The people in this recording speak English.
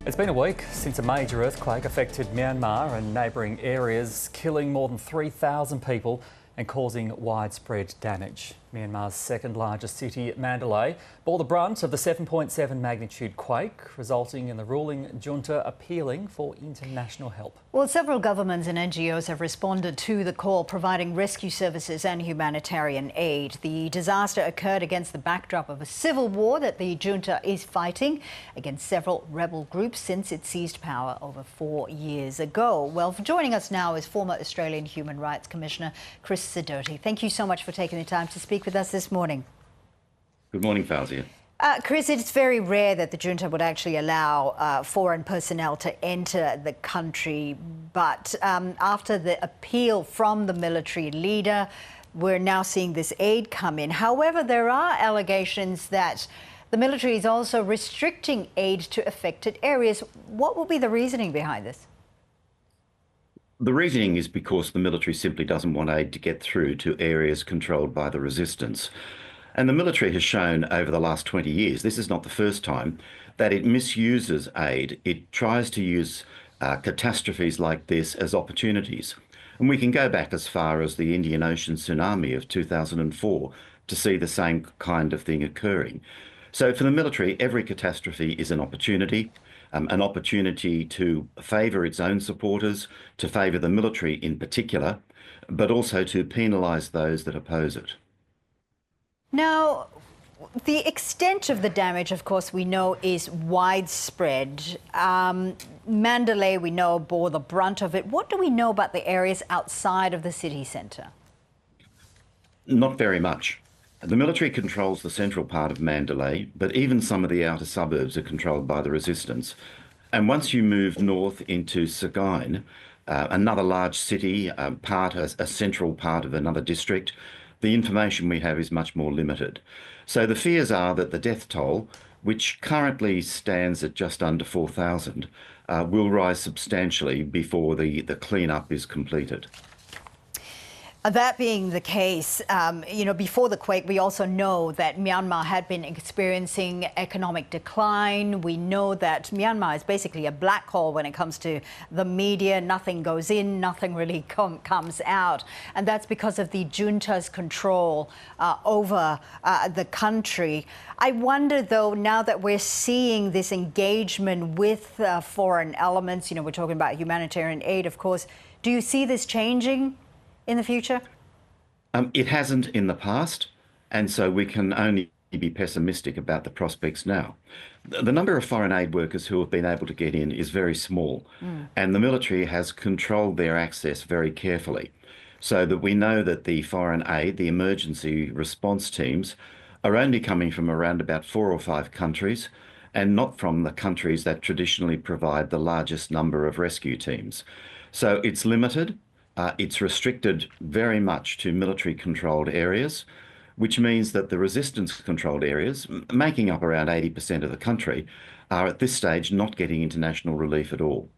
It's been a week since a major earthquake affected Myanmar and neighbouring areas, killing more than 3,000 people and causing widespread damage. Myanmar's second largest city, Mandalay, bore the brunt of the 7.7 magnitude quake, resulting in the ruling junta appealing for international help. Well, several governments and NGOs have responded to the call, providing rescue services and humanitarian aid. The disaster occurred against the backdrop of a civil war that the junta is fighting against several rebel groups since it seized power over 4 years ago. Well, joining us now is former Australian Human Rights Commissioner Chris Sidoti. Thank you so much for taking the time to speak with us this morning. Good morning, Fausia. Chris, it's very rare that the junta would actually allow foreign personnel to enter the country, but after the appeal from the military leader, we're now seeing this aid come in. However, there are allegations that the military is also restricting aid to affected areas. What will be the reasoning behind this? The reasoning is because the military simply doesn't want aid to get through to areas controlled by the resistance. And the military has shown over the last 20 years, this is not the first time, that it misuses aid. It tries to use catastrophes like this as opportunities. And we can go back as far as the Indian Ocean tsunami of 2004 to see the same kind of thing occurring. So for the military, every catastrophe is an opportunity to favour its own supporters, to favour the military in particular, but also to penalise those that oppose it. Now, the extent of the damage, of course, we know is widespread. Mandalay, we know, bore the brunt of it. What do we know about the areas outside of the city centre? Not very much. The military controls the central part of Mandalay, but even some of the outer suburbs are controlled by the resistance. And once you move north into Sagaing, another large city, a central part of another district, the information we have is much more limited. So the fears are that the death toll, which currently stands at just under 4,000, will rise substantially before the clean-up is completed. That being the case, before the quake, we also know that Myanmar had been experiencing economic decline. We know that Myanmar is basically a black hole when it comes to the media. Nothing goes in, nothing really comes out. And that's because of the junta's control over the country. I wonder, though, now that we're seeing this engagement with foreign elements, we're talking about humanitarian aid, of course, do you see this changing in the future? It hasn't in the past, and so we can only be pessimistic about the prospects now. The number of foreign aid workers who have been able to get in is very small, and the military has controlled their access very carefully, so that we know that the foreign aid, the emergency response teams, are only coming from around about 4 or 5 countries, and not from the countries that traditionally provide the largest number of rescue teams. So it's limited. It's restricted very much to military-controlled areas, which means that the resistance-controlled areas, making up around 80% of the country, are at this stage not getting international relief at all.